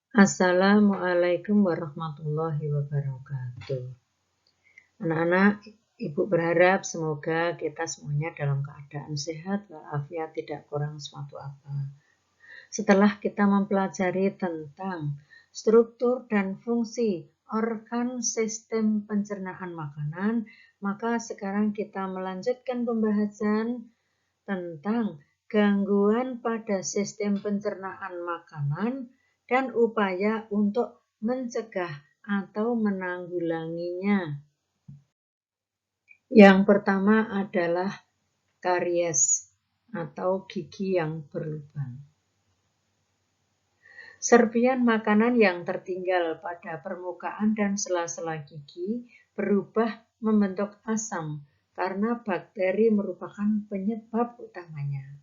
Assalamualaikum warahmatullahi wabarakatuh. Anak-anak, Ibu berharap semoga kita semuanya dalam keadaan sehat walafiat, tidak kurang suatu apa. Setelah kita mempelajari tentang struktur dan fungsi organ sistem pencernaan makanan, maka sekarang kita melanjutkan pembahasan tentang gangguan pada sistem pencernaan makanan dan upaya untuk mencegah atau menanggulanginya. Yang pertama adalah karies atau gigi yang berlubang. Serpian makanan yang tertinggal pada permukaan dan sela-sela gigi berubah membentuk asam karena bakteri merupakan penyebab utamanya.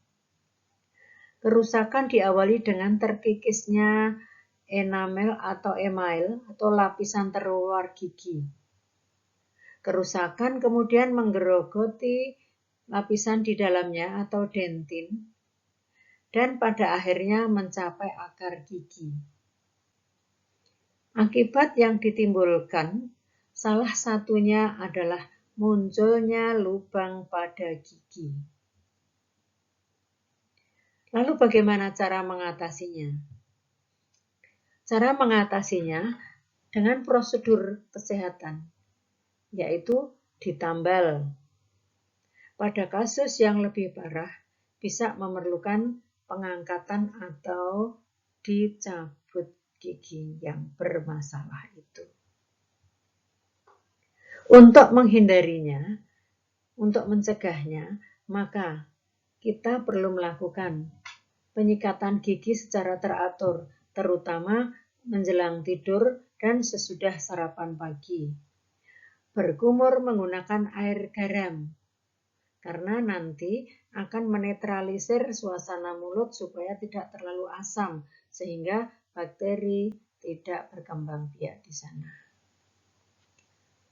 Kerusakan diawali dengan terkikisnya enamel atau email atau lapisan terluar gigi. Kerusakan kemudian menggerogoti lapisan di dalamnya atau dentin dan pada akhirnya mencapai akar gigi. Akibat yang ditimbulkan salah satunya adalah munculnya lubang pada gigi. Lalu bagaimana cara mengatasinya? Cara mengatasinya dengan prosedur kesehatan, yaitu ditambal. Pada kasus yang lebih parah, bisa memerlukan pengangkatan atau dicabut gigi yang bermasalah itu. Untuk menghindarinya, untuk mencegahnya, maka kita perlu melakukan penyikatan gigi secara teratur, terutama menjelang tidur dan sesudah sarapan pagi. Berkumur menggunakan air garam, karena nanti akan menetralisir suasana mulut supaya tidak terlalu asam, sehingga bakteri tidak berkembang biak di sana.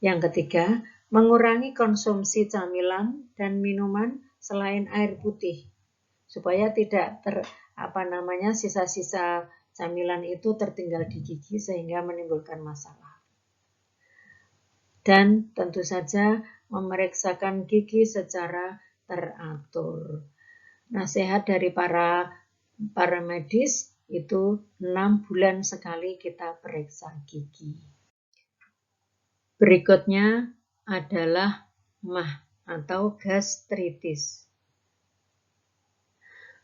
Yang ketiga, mengurangi konsumsi camilan dan minuman selain air putih, supaya tidak sisa-sisa camilan itu tertinggal di gigi sehingga menimbulkan masalah. Dan tentu saja memeriksakan gigi secara teratur. Nasihat dari para medis itu 6 bulan sekali kita periksa gigi. Berikutnya adalah MAH atau gastritis.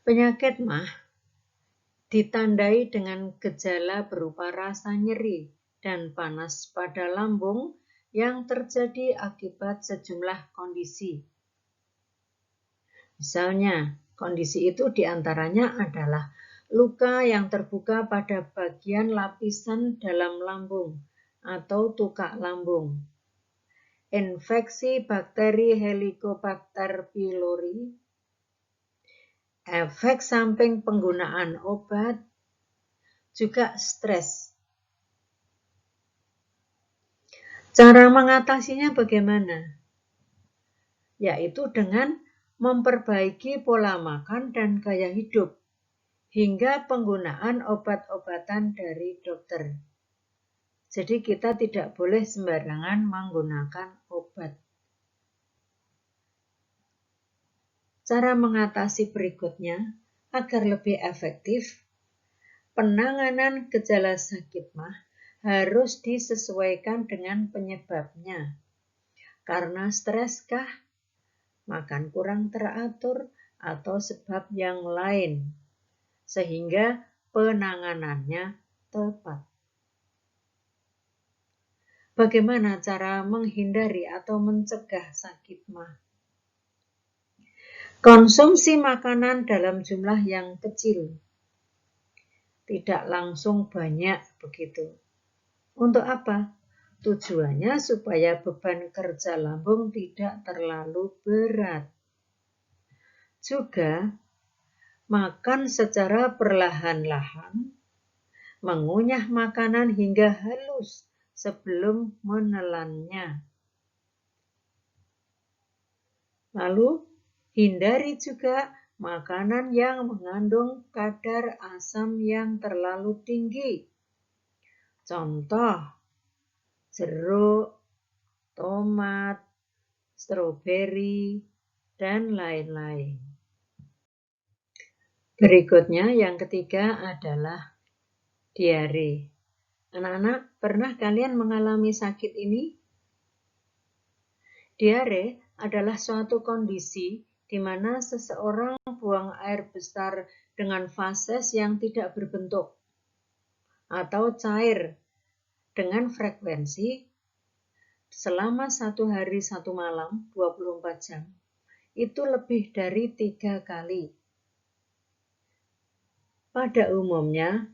Penyakit MAH ditandai dengan gejala berupa rasa nyeri dan panas pada lambung yang terjadi akibat sejumlah kondisi. Misalnya, kondisi itu diantaranya adalah luka yang terbuka pada bagian lapisan dalam lambung atau tukak lambung, infeksi bakteri Helicobacter pylori, efek samping penggunaan obat, juga stres. Cara mengatasinya bagaimana? Yaitu dengan memperbaiki pola makan dan gaya hidup, hingga penggunaan obat-obatan dari dokter. Jadi kita tidak boleh sembarangan menggunakan obat. Cara mengatasi berikutnya, agar lebih efektif, penanganan gejala sakit MAH harus disesuaikan dengan penyebabnya. Karena stres kah, makan kurang teratur, atau sebab yang lain, sehingga penanganannya tepat. Bagaimana cara menghindari atau mencegah sakit MAH? Konsumsi makanan dalam jumlah yang kecil, tidak langsung banyak begitu. Untuk apa? Tujuannya supaya beban kerja lambung tidak terlalu berat. Juga makan secara perlahan-lahan, mengunyah makanan hingga halus sebelum menelannya. Lalu, hindari juga makanan yang mengandung kadar asam yang terlalu tinggi, Contoh, jeruk, tomat, stroberi, dan lain-lain. Berikutnya yang ketiga adalah diare. Anak-anak, pernah kalian mengalami sakit ini? Diare adalah suatu kondisi di mana seseorang buang air besar dengan fases yang tidak berbentuk atau cair dengan frekuensi selama 1 hari 1 malam 24 jam. Itu lebih dari 3 kali. Pada umumnya,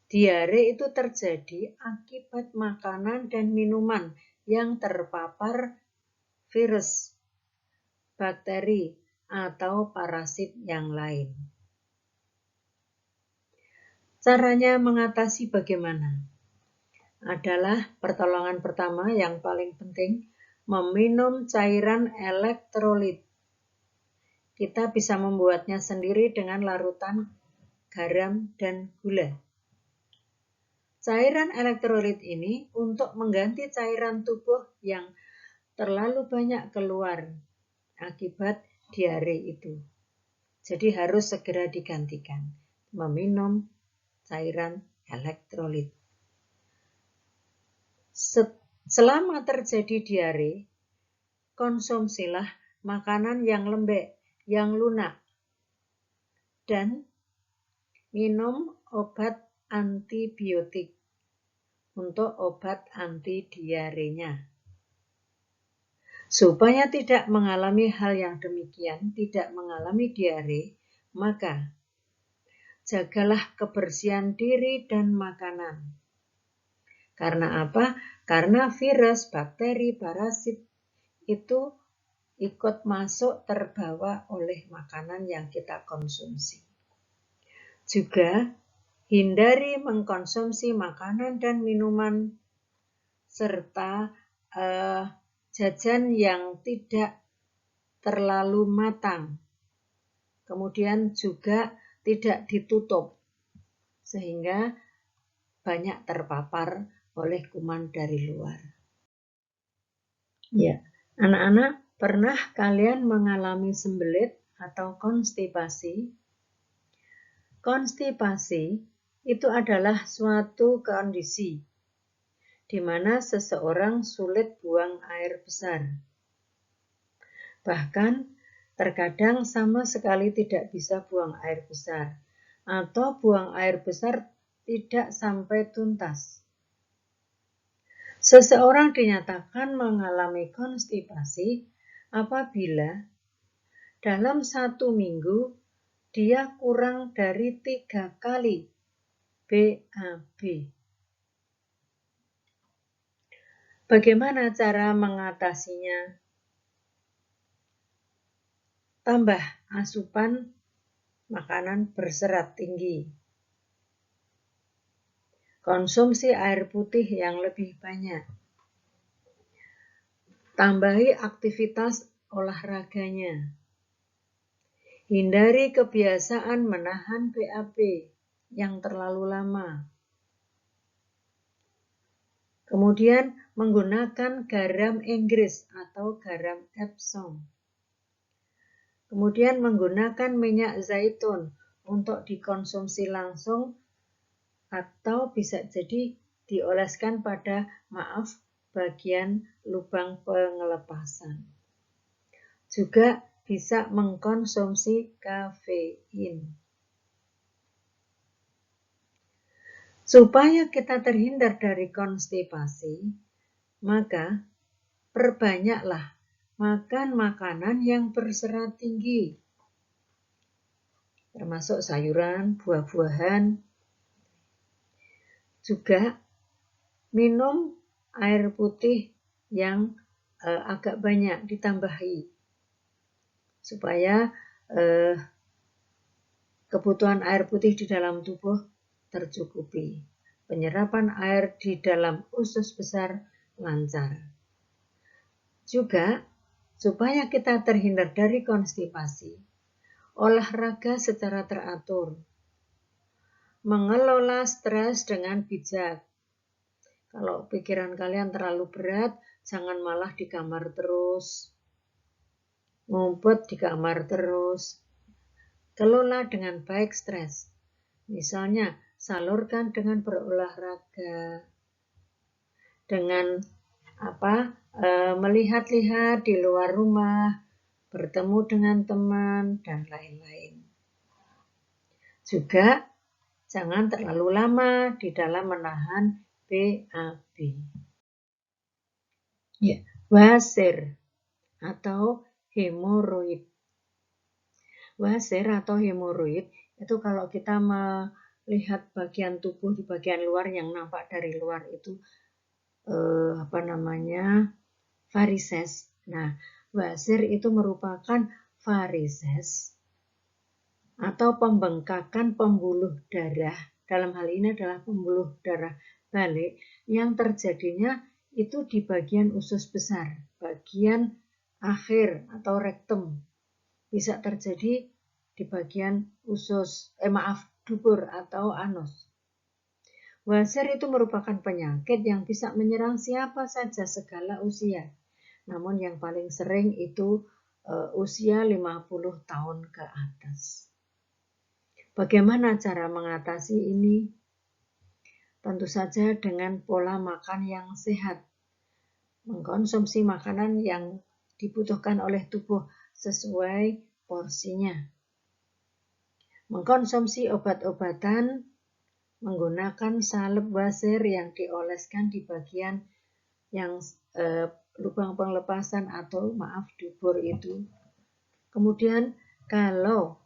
diare itu terjadi akibat makanan dan minuman yang terpapar virus, bakteri, atau parasit yang lain. Caranya mengatasi bagaimana? Adalah pertolongan pertama yang paling penting, meminum cairan elektrolit. Kita bisa membuatnya sendiri dengan larutan garam dan gula. Cairan elektrolit ini untuk mengganti cairan tubuh yang terlalu banyak keluar akibat diare itu. Jadi harus segera digantikan. Meminum cairan elektrolit. Selama terjadi diare, konsumsilah makanan yang lembek, yang lunak, dan minum obat antibiotik untuk obat anti diarenya. Supaya tidak mengalami hal yang demikian, tidak mengalami diare, maka jagalah kebersihan diri dan makanan. Karena apa? Karena virus, bakteri, parasit itu ikut masuk terbawa oleh makanan yang kita konsumsi. Juga hindari mengkonsumsi makanan dan minuman serta jajan yang tidak terlalu matang. Kemudian juga tidak ditutup sehingga banyak terpapar oleh kuman dari luar. Ya, anak-anak, pernah kalian mengalami sembelit atau konstipasi? Konstipasi itu adalah suatu kondisi di mana seseorang sulit buang air besar. Bahkan terkadang sama sekali tidak bisa buang air besar atau buang air besar tidak sampai tuntas. Seseorang dinyatakan mengalami konstipasi apabila dalam 1 minggu dia kurang dari 3 kali BAB. Bagaimana cara mengatasinya? Tambah asupan makanan berserat tinggi. Konsumsi air putih yang lebih banyak. Tambahi aktivitas olahraganya. Hindari kebiasaan menahan BAB yang terlalu lama. Kemudian menggunakan garam Inggris atau garam Epsom. Kemudian menggunakan minyak zaitun untuk dikonsumsi langsung atau bisa jadi dioleskan pada bagian lubang pengelepasan. Juga bisa mengkonsumsi kafein. Supaya kita terhindar dari konstipasi, maka perbanyaklah makan makanan yang berserat tinggi, termasuk sayuran, buah-buahan. Juga minum air putih yang agak banyak ditambahi, supaya kebutuhan air putih di dalam tubuh tercukupi. Penyerapan air di dalam usus besar lancar. Juga supaya kita terhindar dari konstipasi, olahraga secara teratur. Mengelola stres dengan bijak. Kalau pikiran kalian terlalu berat, jangan malah di kamar terus, ngumpet di kamar terus. Kelola dengan baik stres. Misalnya, salurkan dengan berolahraga, dengan melihat-lihat di luar rumah, bertemu dengan teman, dan lain-lain. Juga jangan terlalu lama di dalam menahan BAB. Ya, wasir atau hemoroid. Wasir atau hemoroid itu kalau kita melihat bagian tubuh di bagian luar yang nampak dari luar itu varises. Nah, wasir itu merupakan varises atau pembengkakan pembuluh darah. Dalam hal ini adalah pembuluh darah balik yang terjadinya itu di bagian usus besar, bagian akhir atau rektum. Bisa terjadi di bagian dubur atau anus. Wasir itu merupakan penyakit yang bisa menyerang siapa saja segala usia. Namun yang paling sering itu usia 50 tahun ke atas. Bagaimana cara mengatasi ini? Tentu saja dengan pola makan yang sehat. Mengkonsumsi makanan yang dibutuhkan oleh tubuh sesuai porsinya. Mengkonsumsi obat-obatan menggunakan salep wasir yang dioleskan di bagian yang lubang pelepasan atau dubur itu. Kemudian kalau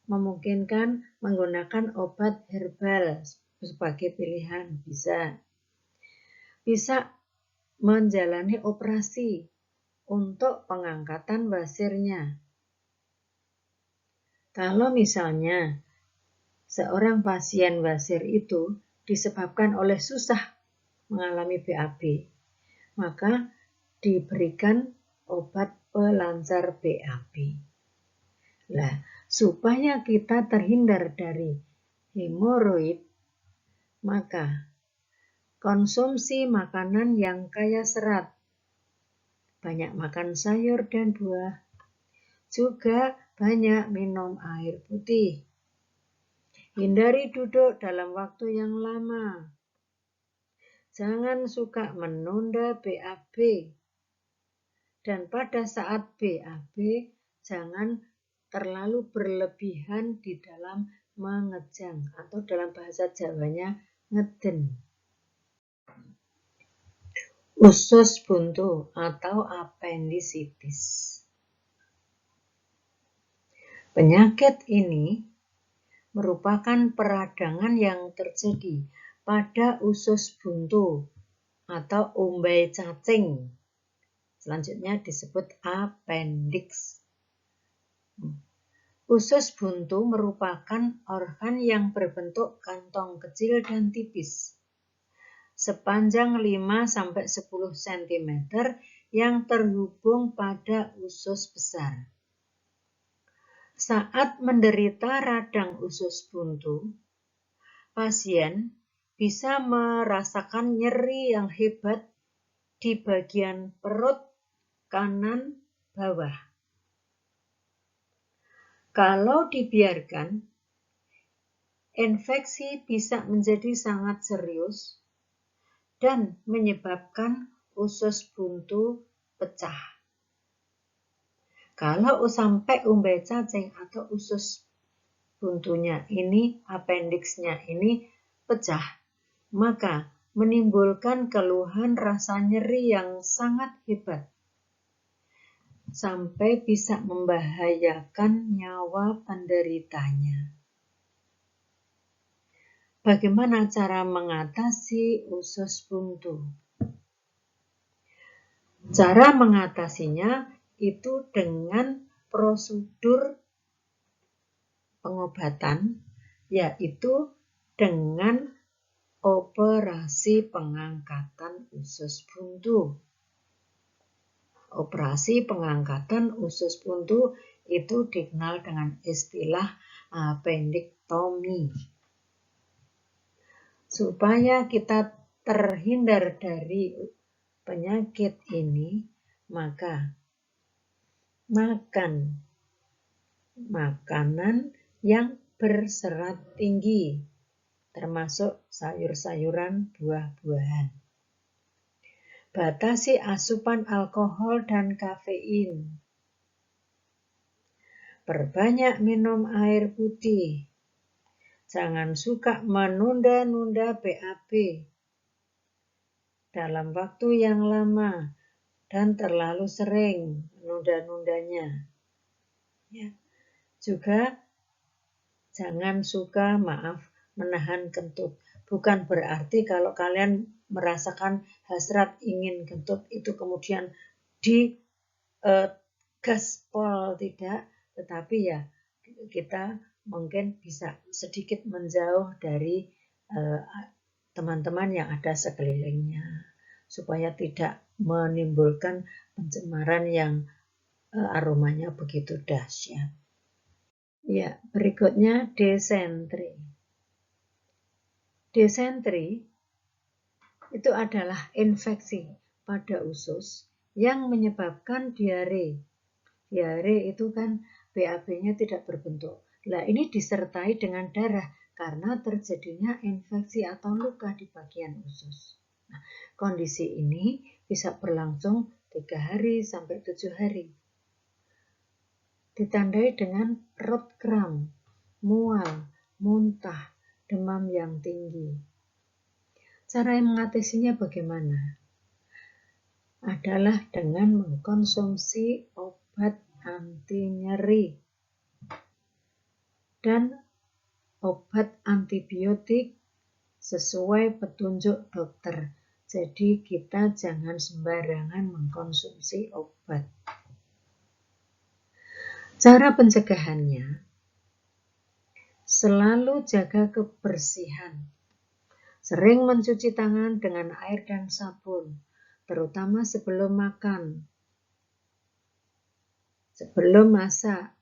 memungkinkan menggunakan obat herbal sebagai pilihan bisa menjalani operasi untuk pengangkatan wasirnya. Kalau misalnya seorang pasien wasir itu disebabkan oleh susah mengalami BAB, maka diberikan obat pelancar BAB. Nah, supaya kita terhindar dari hemoroid, maka konsumsi makanan yang kaya serat, banyak makan sayur dan buah, juga banyak minum air putih. Hindari duduk dalam waktu yang lama. Jangan suka menunda BAB. Dan pada saat BAB, jangan terlalu berlebihan di dalam mengejang atau dalam bahasa Jawanya ngeden. Usus buntu atau appendicitis. Penyakit ini merupakan peradangan yang terjadi pada usus buntu atau umbai cacing. Selanjutnya disebut appendix. Usus buntu merupakan organ yang berbentuk kantong kecil dan tipis, sepanjang 5-10 cm yang terhubung pada usus besar. Saat menderita radang usus buntu, pasien bisa merasakan nyeri yang hebat di bagian perut kanan bawah. Kalau dibiarkan, infeksi bisa menjadi sangat serius dan menyebabkan usus buntu pecah. Kalau sampai umbai cacing atau usus buntunya ini, appendixnya ini pecah, maka menimbulkan keluhan rasa nyeri yang sangat hebat, sampai bisa membahayakan nyawa penderitanya. Bagaimana cara mengatasi usus buntu? Cara mengatasinya itu dengan prosedur pengobatan, yaitu dengan operasi pengangkatan usus buntu. Operasi pengangkatan usus buntu itu dikenal dengan istilah appendektomi. Supaya kita terhindar dari penyakit ini, maka makan makanan yang berserat tinggi, termasuk sayur-sayuran, buah-buahan. Batasi asupan alkohol dan kafein. Perbanyak minum air putih. Jangan suka menunda-nunda BAB dalam waktu yang lama dan terlalu sering menunda-nundanya. Ya. Juga jangan suka, menahan kentut. Bukan berarti kalau kalian merasakan hasrat ingin kentut itu kemudian gaspol, tidak. Tetapi ya kita mungkin bisa sedikit menjauh dari teman-teman yang ada sekelilingnya. Supaya tidak menimbulkan pencemaran yang aromanya begitu dahsyat. Ya, berikutnya disentri. Disentri itu adalah infeksi pada usus yang menyebabkan diare. Diare itu kan BAB-nya tidak berbentuk. Nah, ini disertai dengan darah karena terjadinya infeksi atau luka di bagian usus. Nah, kondisi ini bisa berlangsung 3 hari sampai 7 hari. Ditandai dengan perut kram, mual, muntah, demam yang tinggi. Cara mengatasinya bagaimana? Adalah dengan mengkonsumsi obat anti nyeri dan obat antibiotik sesuai petunjuk dokter. Jadi kita jangan sembarangan mengkonsumsi obat. Cara pencegahannya, selalu jaga kebersihan. Sering mencuci tangan dengan air dan sabun, terutama sebelum makan, sebelum masak,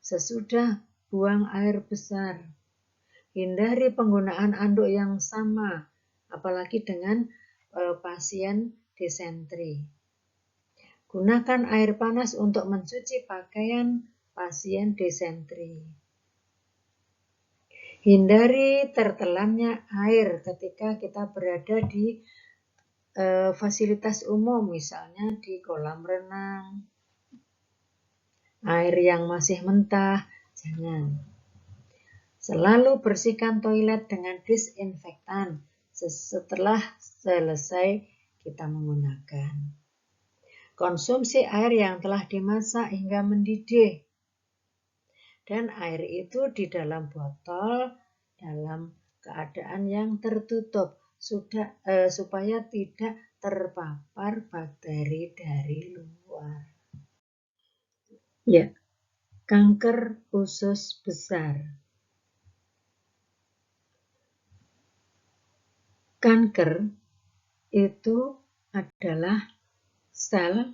sesudah buang air besar. Hindari penggunaan anduk yang sama, apalagi dengan pasien disentri. Gunakan air panas untuk mencuci pakaian pasien disentri. Hindari tertelannya air ketika kita berada di fasilitas umum, misalnya di kolam renang. Air yang masih mentah, jangan. Selalu bersihkan toilet dengan disinfektan setelah selesai kita menggunakan. Konsumsi air yang telah dimasak hingga mendidih. Dan air itu di dalam botol dalam keadaan yang tertutup supaya tidak terpapar bakteri dari luar. Ya, kanker usus besar. Kanker itu adalah sel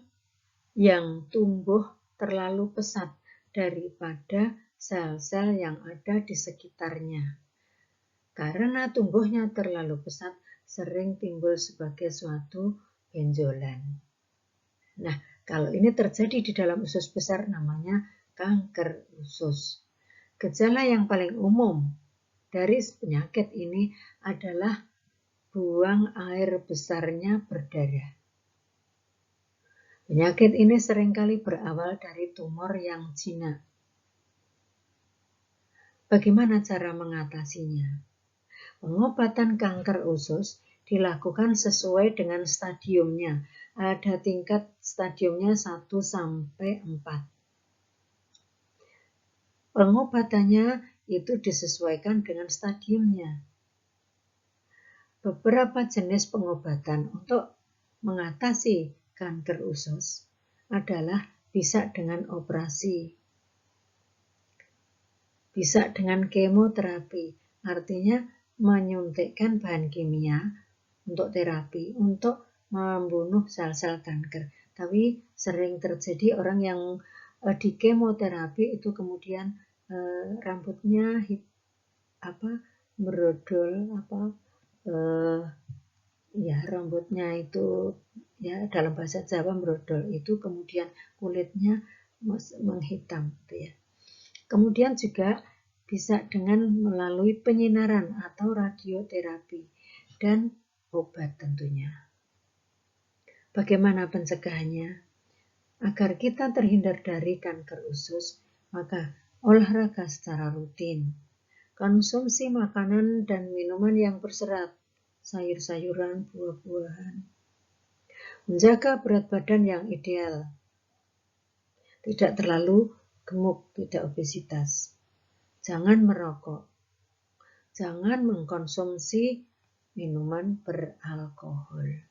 yang tumbuh terlalu pesat daripada sel-sel yang ada di sekitarnya. Karena tumbuhnya terlalu pesat, sering timbul sebagai suatu benjolan. Nah, kalau ini terjadi di dalam usus besar namanya kanker usus. Gejala yang paling umum dari penyakit ini adalah buang air besarnya berdarah. Penyakit ini seringkali berawal dari tumor yang jinak. Bagaimana cara mengatasinya? Pengobatan kanker usus dilakukan sesuai dengan stadiumnya. Ada tingkat stadiumnya 1 sampai 4. Pengobatannya itu disesuaikan dengan stadiumnya. Beberapa jenis pengobatan untuk mengatasi kanker usus adalah bisa dengan operasi, bisa dengan kemoterapi, artinya menyuntikkan bahan kimia untuk terapi, untuk membunuh sel-sel kanker. Tapi sering terjadi orang yang di kemoterapi itu kemudian rambutnya merodol, ya rambutnya itu ya dalam bahasa Jawa brodol itu, kemudian kulitnya menghitam gitu ya. Kemudian juga bisa dengan melalui penyinaran atau radioterapi dan obat tentunya. Bagaimana pencegahannya? Agar kita terhindar dari kanker usus, maka olahraga secara rutin, konsumsi makanan dan minuman yang berserat, sayur-sayuran, buah-buahan, menjaga berat badan yang ideal, tidak terlalu gemuk, tidak obesitas, jangan merokok, jangan mengkonsumsi minuman beralkohol,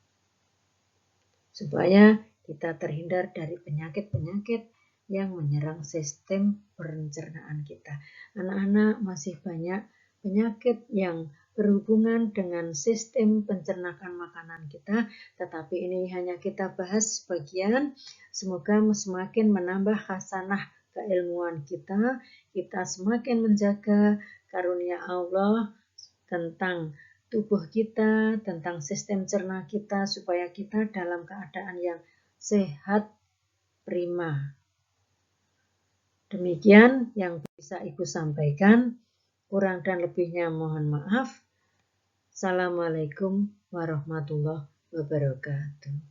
supaya kita terhindar dari penyakit-penyakit yang menyerang sistem pencernaan kita. Anak-anak, masih banyak penyakit yang berhubungan dengan sistem pencernaan makanan kita, tetapi ini hanya kita bahas sebagian. Semoga semakin menambah khasanah keilmuan kita semakin menjaga karunia Allah tentang tubuh kita, tentang sistem cerna kita, supaya kita dalam keadaan yang sehat, prima. Demikian yang bisa Ibu sampaikan. Kurang dan lebihnya mohon maaf. Assalamualaikum warahmatullahi wabarakatuh.